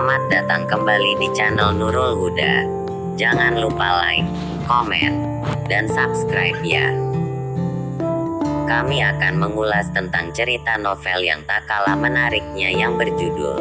Selamat datang kembali di channel Nurul Huda. Jangan lupa like, komen, dan subscribe ya. Kami akan mengulas tentang cerita novel yang tak kalah menariknya yang berjudul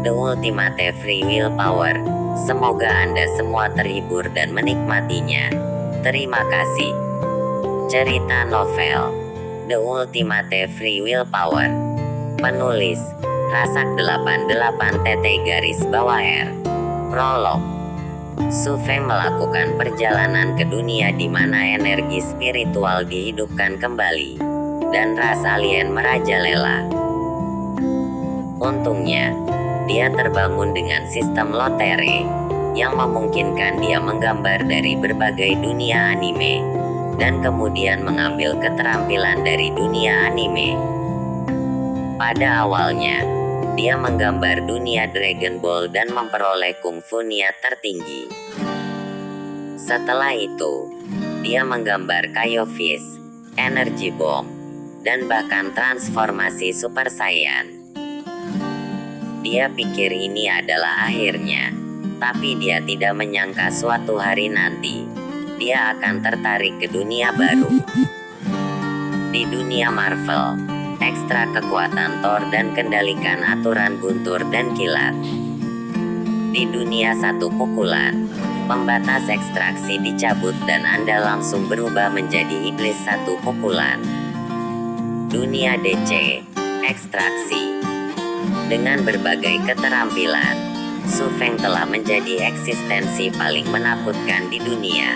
The Ultimate Free Will Power. Semoga Anda semua terhibur dan menikmatinya. Terima kasih. Cerita novel The Ultimate Free Will Power. Penulis Rasak 88TT_R. Prolog. Su Feng melakukan perjalanan ke dunia di mana energi spiritual dihidupkan kembali dan ras alien merajalela. Untungnya, dia terbangun dengan sistem lotre yang memungkinkan dia menggambar dari berbagai dunia anime dan kemudian mengambil keterampilan dari dunia anime. Pada awalnya, dia menggambar dunia Dragon Ball dan memperoleh kungfu niat tertinggi. Setelah itu, dia menggambar Kaio Fist, Energy Bomb, dan bahkan transformasi Super Saiyan. Dia pikir ini adalah akhirnya, tapi dia tidak menyangka suatu hari nanti, dia akan tertarik ke dunia baru. Di dunia Marvel, ekstra kekuatan Thor dan kendalikan aturan guntur dan kilat. Di dunia satu pukulan, pembatas ekstraksi dicabut dan Anda langsung berubah menjadi iblis satu pukulan. Dunia DC, ekstraksi. Dengan berbagai keterampilan, Su Feng telah menjadi eksistensi paling menakutkan di dunia.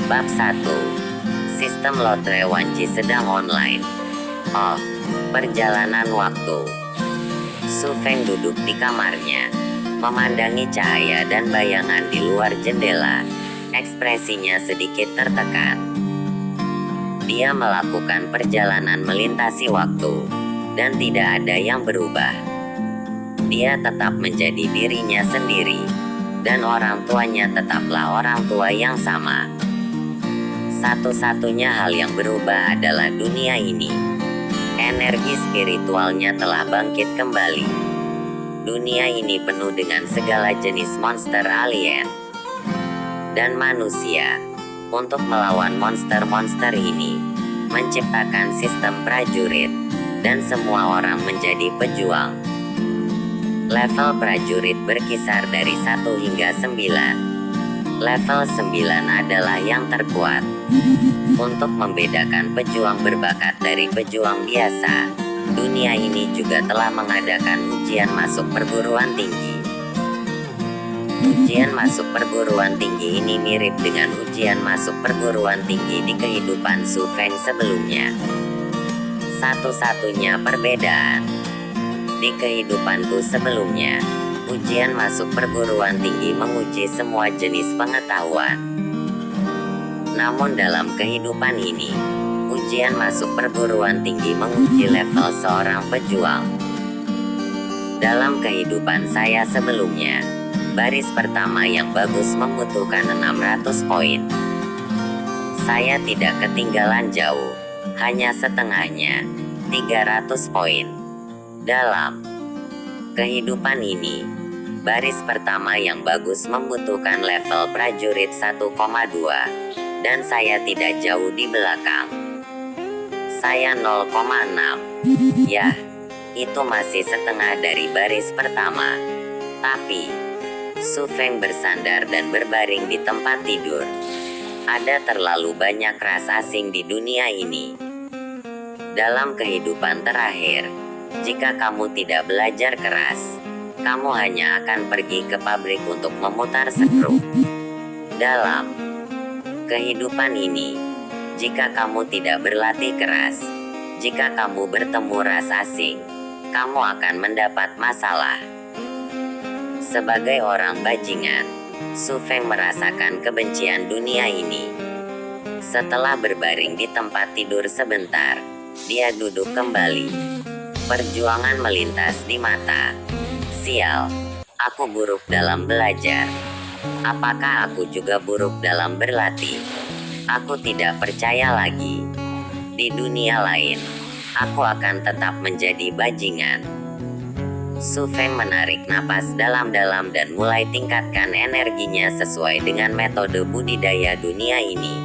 Bab 1. Sistem lotre Wanji sedang online. Oh, perjalanan waktu. Su Feng duduk di kamarnya, memandangi cahaya dan bayangan di luar jendela. Ekspresinya sedikit tertekan. Dia melakukan perjalanan melintasi waktu, dan tidak ada yang berubah. Dia tetap menjadi dirinya sendiri, dan orang tuanya tetaplah orang tua yang sama. Satu-satunya hal yang berubah adalah dunia ini. Energi spiritualnya telah bangkit kembali. Dunia ini penuh dengan segala jenis monster alien dan manusia. Untuk melawan monster-monster ini, menciptakan sistem prajurit, dan semua orang menjadi pejuang. Level prajurit berkisar dari 1 hingga 9. Level 9 adalah yang terkuat. Untuk membedakan pejuang berbakat dari pejuang biasa, dunia ini juga telah mengadakan ujian masuk perguruan tinggi. Ujian masuk perguruan tinggi ini mirip dengan ujian masuk perguruan tinggi di kehidupan Su Feng sebelumnya. Satu-satunya perbedaan, di kehidupanku sebelumnya, ujian masuk perguruan tinggi menguji semua jenis pengetahuan. Namun dalam kehidupan ini, ujian masuk perguruan tinggi menguji level seorang pejuang. Dalam kehidupan saya sebelumnya, baris pertama yang bagus membutuhkan 600 poin. Saya tidak ketinggalan jauh, hanya setengahnya, 300 poin. Dalam kehidupan ini, baris pertama yang bagus membutuhkan level prajurit 1,2. Dan saya tidak jauh di belakang. Saya 0,6. Yah, itu masih setengah dari baris pertama. Tapi, Su Feng bersandar dan berbaring di tempat tidur. Ada terlalu banyak ras asing di dunia ini. Dalam kehidupan terakhir, jika kamu tidak belajar keras, kamu hanya akan pergi ke pabrik untuk memutar skru. Dalam kehidupan ini, jika kamu tidak berlatih keras, jika kamu bertemu ras asing, kamu akan mendapat masalah. Sebagai orang bajingan, Su Feng merasakan kebencian dunia ini. Setelah berbaring di tempat tidur sebentar, dia duduk kembali. Perjuangan melintas di mata. Sial, aku buruk dalam belajar. Apakah aku juga buruk dalam berlatih? Aku tidak percaya lagi. Di dunia lain, aku akan tetap menjadi bajingan. Su Feng menarik napas dalam-dalam dan mulai tingkatkan energinya sesuai dengan metode budidaya dunia ini.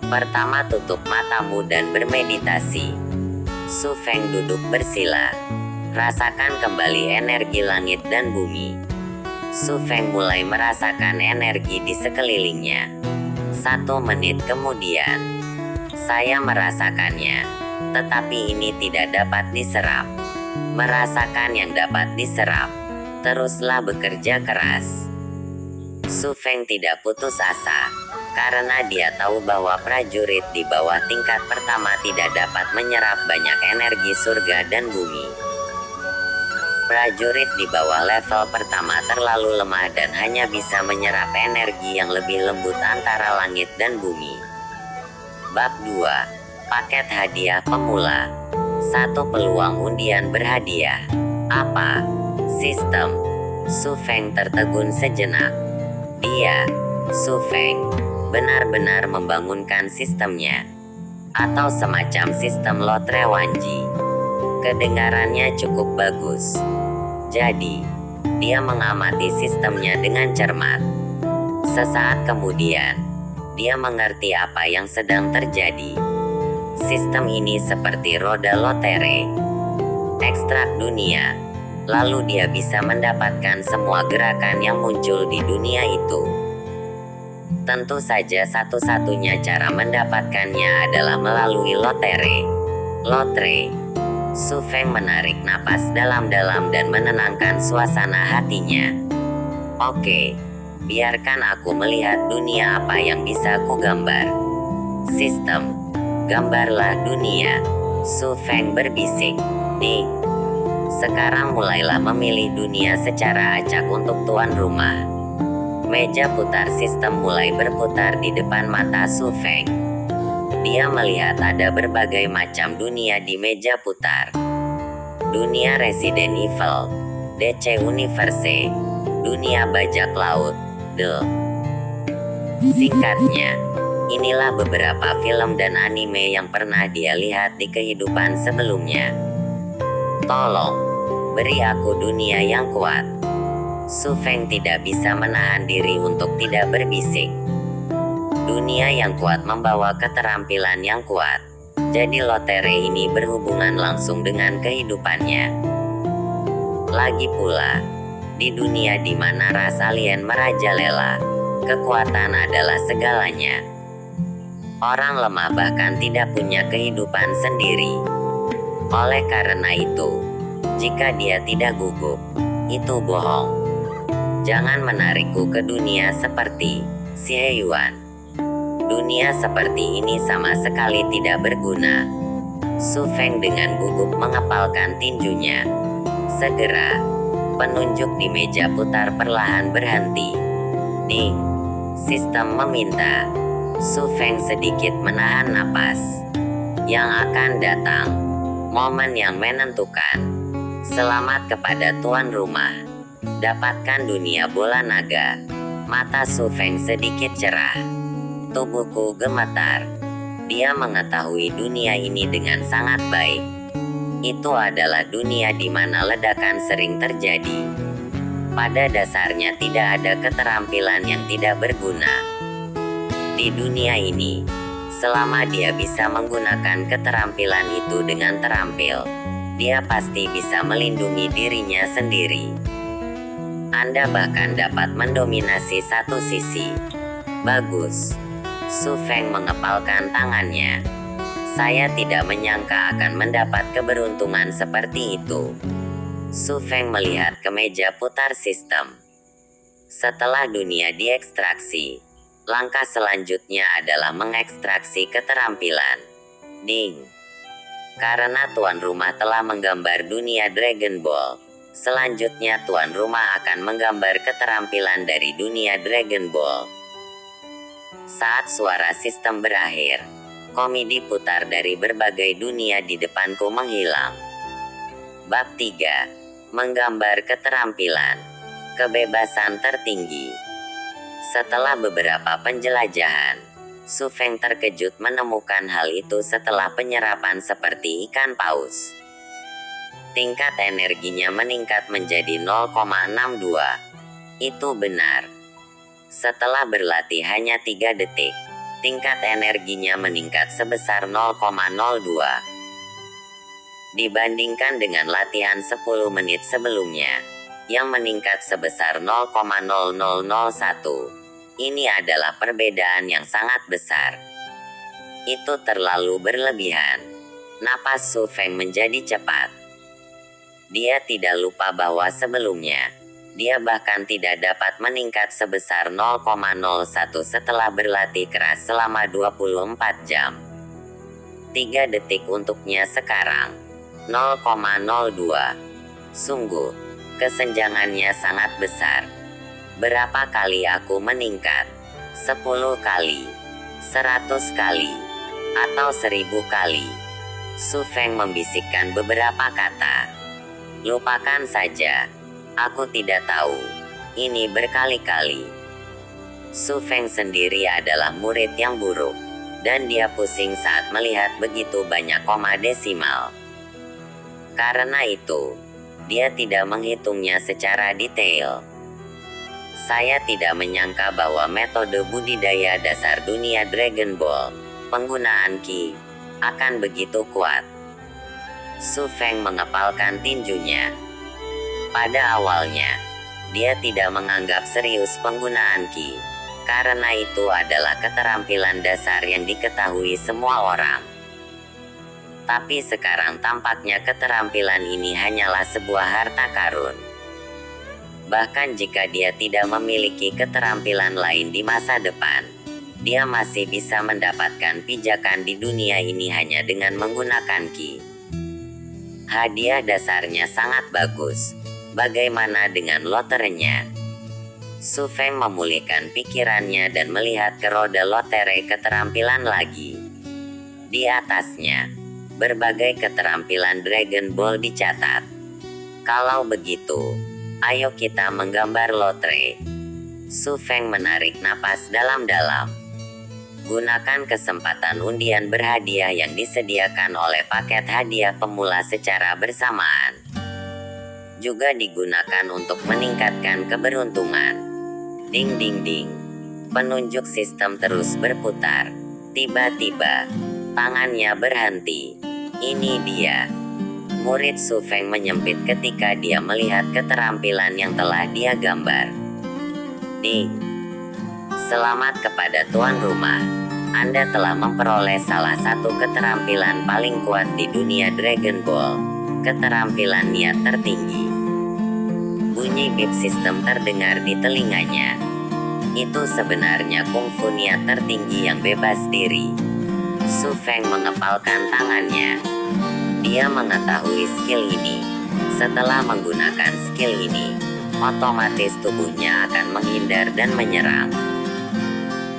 Pertama, tutup matamu dan bermeditasi. Su Feng duduk bersila. Rasakan kembali energi langit dan bumi. Su Feng mulai merasakan energi di sekelilingnya. 1 menit kemudian, saya merasakannya, tetapi ini tidak dapat diserap. Merasakan yang dapat diserap, teruslah bekerja keras. Su Feng tidak putus asa, karena dia tahu bahwa prajurit di bawah tingkat pertama tidak dapat menyerap banyak energi surga dan bumi. Prajurit di bawah level pertama terlalu lemah dan hanya bisa menyerap energi yang lebih lembut antara langit dan bumi. Bab 2. Paket hadiah pemula. 1 peluang undian berhadiah. Apa? Sistem. Su Feng tertegun sejenak. Dia, Su Feng, benar-benar membangunkan sistemnya. Atau semacam sistem lotre Wanji. Kedengarannya cukup bagus. Jadi, dia mengamati sistemnya dengan cermat. Sesaat kemudian, dia mengerti apa yang sedang terjadi. Sistem ini seperti roda lotre. Ekstrak dunia, lalu dia bisa mendapatkan semua gerakan yang muncul di dunia itu. Tentu saja satu-satunya cara mendapatkannya adalah melalui lotre. Lotre. Su Feng menarik napas dalam-dalam dan menenangkan suasana hatinya. Oke, biarkan aku melihat dunia apa yang bisa aku gambar. Sistem. Gambarlah dunia. Su Feng berbisik. Ding. Sekarang mulailah memilih dunia secara acak untuk tuan rumah. Meja putar sistem mulai berputar di depan mata Su Feng. Dia melihat ada berbagai macam dunia di meja putar. Dunia Resident Evil, DC Universe, dunia bajak laut, Singkatnya, inilah beberapa film dan anime yang pernah dia lihat di kehidupan sebelumnya. Tolong, beri aku dunia yang kuat. Su Feng tidak bisa menahan diri untuk tidak berbisik. Dunia yang kuat membawa keterampilan yang kuat. Jadi lotre ini berhubungan langsung dengan kehidupannya. Lagi pula, di dunia di mana ras alien merajalela, kekuatan adalah segalanya. Orang lemah bahkan tidak punya kehidupan sendiri. Oleh karena itu, jika dia tidak gugup, itu bohong. Jangan menarikku ke dunia seperti Xie Yuan. Dunia seperti ini sama sekali tidak berguna. Su Feng dengan gugup mengepalkan tinjunya. Segera, penunjuk di meja putar perlahan berhenti. Ding. Sistem meminta. Su Feng sedikit menahan napas. Yang akan datang, momen yang menentukan. Selamat kepada tuan rumah. Dapatkan dunia bola naga. Mata Su Feng sedikit cerah. Tubuhku gemetar. Dia mengetahui dunia ini dengan sangat baik. Itu adalah dunia di mana ledakan sering terjadi. Pada dasarnya tidak ada keterampilan yang tidak berguna. Di dunia ini, selama dia bisa menggunakan keterampilan itu dengan terampil, dia pasti bisa melindungi dirinya sendiri. Anda bahkan dapat mendominasi satu sisi. Bagus. Su Feng mengepalkan tangannya. Saya tidak menyangka akan mendapat keberuntungan seperti itu. Su Feng melihat ke meja putar sistem. Setelah dunia diekstraksi, langkah selanjutnya adalah mengekstraksi keterampilan. Ding. Karena tuan rumah telah menggambar dunia Dragon Ball, selanjutnya tuan rumah akan menggambar keterampilan dari dunia Dragon Ball. Saat suara sistem berakhir, komedi putar dari berbagai dunia di depanku menghilang. Bab 3. Menggambar keterampilan. Kebebasan tertinggi. Setelah beberapa penjelajahan, Su Feng terkejut menemukan hal itu setelah penyerapan seperti ikan paus. tingkat energinya meningkat menjadi 0,62. Itu benar. Setelah berlatih hanya 3 detik, tingkat energinya meningkat sebesar 0,02. Dibandingkan dengan latihan 10 menit sebelumnya, yang meningkat sebesar 0,0001. Ini adalah perbedaan yang sangat besar. Itu terlalu berlebihan. Napas Su Feng menjadi cepat. Dia tidak lupa bahwa sebelumnya, dia bahkan tidak dapat meningkat sebesar 0,01 setelah berlatih keras selama 24 jam. 3 detik untuknya sekarang, 0,02. Sungguh, kesenjangannya sangat besar. Berapa kali aku meningkat? 10 kali, 100 kali, atau 1000 kali? Su Feng membisikkan beberapa kata. Lupakan saja. Aku tidak tahu. Ini berkali-kali. Su Feng sendiri adalah murid yang buruk, dan dia pusing saat melihat begitu banyak koma desimal. Karena itu, dia tidak menghitungnya secara detail. Saya tidak menyangka bahwa metode budidaya dasar dunia Dragon Ball, penggunaan Qi, akan begitu kuat. Su Feng mengepalkan tinjunya. Pada awalnya, dia tidak menganggap serius penggunaan Qi, karena itu adalah keterampilan dasar yang diketahui semua orang. Tapi sekarang tampaknya keterampilan ini hanyalah sebuah harta karun. Bahkan jika dia tidak memiliki keterampilan lain di masa depan, dia masih bisa mendapatkan pijakan di dunia ini hanya dengan menggunakan Qi. Hadiah dasarnya sangat bagus. Bagaimana dengan loterenya? Su Feng memulihkan pikirannya dan melihat ke roda lotre keterampilan lagi. Di atasnya, berbagai keterampilan Dragon Ball dicatat. Kalau begitu, ayo kita menggambar lotre. Su Feng menarik napas dalam-dalam. Gunakan kesempatan undian berhadiah yang disediakan oleh paket hadiah pemula secara bersamaan. Juga digunakan untuk meningkatkan keberuntungan. Ding ding ding. Penunjuk sistem terus berputar. Tiba-tiba, tangannya berhenti. Ini dia. Murid Su Feng menyempit ketika dia melihat keterampilan yang telah dia gambar. Ding. Selamat kepada tuan rumah. Anda telah memperoleh salah satu keterampilan paling kuat di dunia Dragon Ball. Keterampilan niat tertinggi. Bunyi bip sistem terdengar di telinganya. Itu sebenarnya kungfu niat tertinggi yang bebas diri. Su Feng mengepalkan tangannya. Dia mengetahui skill ini. Setelah menggunakan skill ini, otomatis tubuhnya akan menghindar dan menyerang.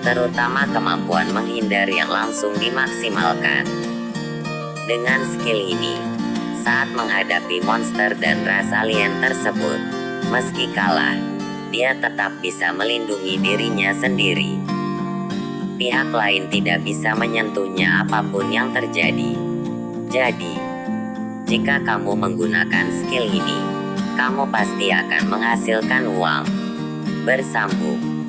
Terutama kemampuan menghindar yang langsung dimaksimalkan. Dengan skill ini, saat menghadapi monster dan ras alien tersebut, meski kalah, dia tetap bisa melindungi dirinya sendiri. Pihak lain tidak bisa menyentuhnya apapun yang terjadi. Jadi, jika kamu menggunakan skill ini, kamu pasti akan menghasilkan uang. Bersambung.